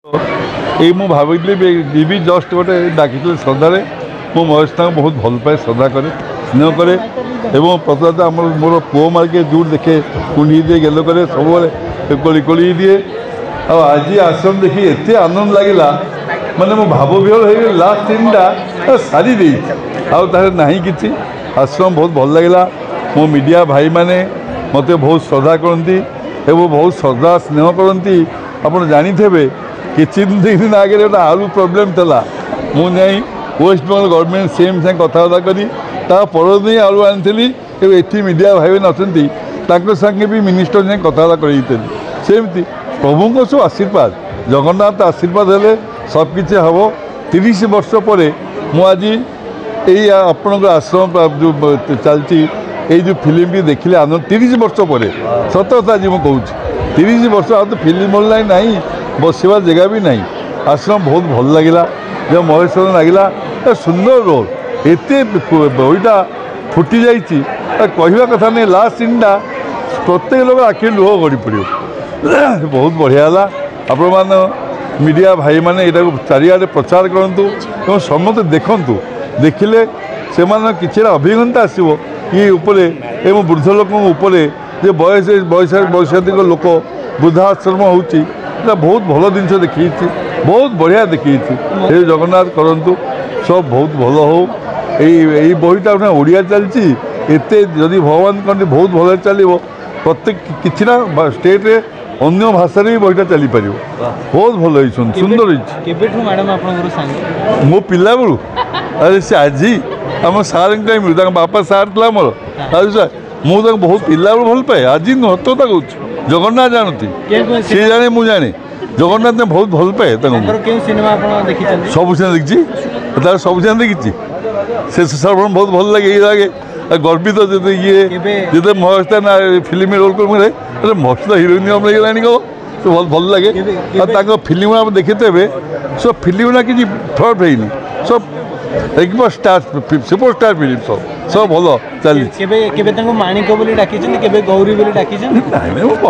ये मु भावी जी जस्ट गोटे डाकी श्रद्धारे मो महेश बहुत भल पाए श्रद्धा करे स्नेह करे एवं प्रथम आम मोर पुओ मार्के जोर देखे कुंडी दिए गेलो करे सब कोली कोली दिए आज आश्रम देखी एत आनंद लगे माने मो भाव विहल हो लास्ट सीनटा सारी दे ना कि आश्रम बहुत भल लगे मो मीडिया भाई मैंने मत बहुत श्रद्धा करती बहुत श्रद्धा स्नेह करती आप जानी किसी दिन आगे गोटे आलू प्रोब्लेम था मुझे वेस्ट बेंगल गवर्नमेंट सीएम से कथबार्ता करी परदिन आलू आनी ये मीडिया भाई अच्छा संगे भी मिनिस्टर से कथबार्ता करमती प्रभु को सब आशीर्वाद जगन्नाथ आशीर्वाद हेले सबकि हम 30 वर्ष पर मुझे यही आपण आश्रम जो चलती ये जो फिल्म भी देखिले आनंद 30 वर्ष पर सत कथा आज मुझे कहूँ 30 वर्ष आ तो फिल्म ऑनलाइन नहीं बसवा जगह भी नहीं आश्रम बहुत भल लगे जब महेश लगे सुंदर रोल एत बईटा फुटी जाइए कहवा कथा नहीं लास्ट सीनटा प्रत्येक लोग आखिर लुह गड़ी पड़ो बहुत बढ़िया है आपण मीडिया भाई मैंने यहाँ चारिआडे प्रचार करूँ समस्त देखूँ देखिले से कि अभिज्ञता आसो ये वृद्ध लोक वयसाधिक लोक वृद्धाश्रम होती बहुत भल जिन देखी बहुत बढ़िया देखी जगन्नाथ करूँ सब बहुत भल हो यही बहीटा ओडिया चलती एत जदि भगवान कहते बहुत भल चलो प्रत्येक कि स्टेट रे अन्य भाषा भी बहीटा चली पार बहुत भल सुंदर मो पिला बेलू अरे से आज आम सार मिलू बापा सार था मोर मुझे बहुत पिला बेलू भल पाए आज नुहत कहूँ जगन्नाथ जानती सी जाने मुझे जाने जगन्नाथ बहुत भल पाए सब सिनेमा देखी तार सब सिनेमा देखी से सर्वन बहुत भल लगे ये लगे गर्वित ये जो महेश ना फिल्म रोल कर महेश हिरोइन लगे तो बहुत भल लगे फिल्म आप देखते सब फिल्म ना कि फ्रड है सब एक स्टार सुपर स्टार फिल्म सब भल चली माणिक गौरी भल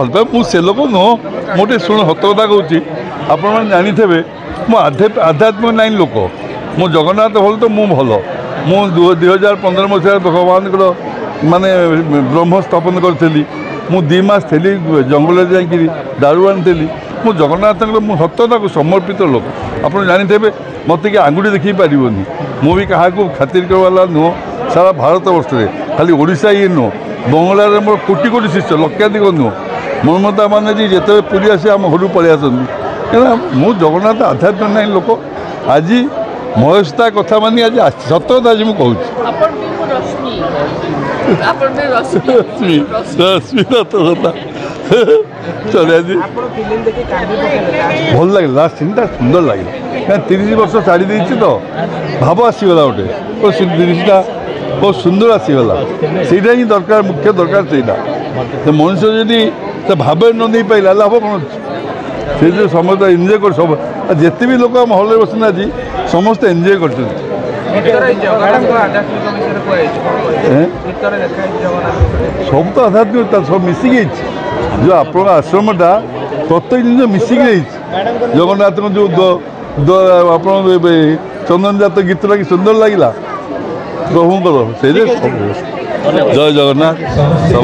पाए मुझे लोक नुह मोटे शुण हत कथा कहूँ आपण जानी मो आध्यात्मिक लाइन लोक मो जगन्नाथ भल तो मुझे भल मु 2015 मसीह भगवान माने ब्रह्म स्थापन करी मु 2 मास थी जंगल जाकि दारू आनी मु जगन्नाथ सत्यता को समर्पित लोक आप जानी मत कि आंगुठी देखी पारनी मु भी क्या खातिर करवाला नुह सारा भारत वर्ष में खाली ओडिशा ये नुह बंगलार मोर कोटी कोटी शिष्य लक्षाधिक नुह मनमता मान जिते पुरी आसे आम घर पलि आसती मु जगन्नाथ आध्यात्मिक नहीं लोक आज महेशता कथा मानी आज सत्यता आज मुझे चले भल लगे लास्ट सीनटा सुंदर लगे 30 वर्ष छाड़ी तो भाव आसीगला गोटे जिनटा बहुत सुंदर आसीगला से ही दरकार मुख्य दरकार से मनुष्य जदि भाव न दे पाला लाभ कौन से जो समस्त एंजय कर सब जिते भी लोक आम हल बस आज समस्त एंजय कर सब तो आध्यात्मिक सब मिसिकी जो आप आश्रमटा प्रत्येक जिन मिसिकी जगन्नाथ जो आप चंदन जात गीत लगे सुंदर लगे प्रभुंर से जय जगन्नाथ सब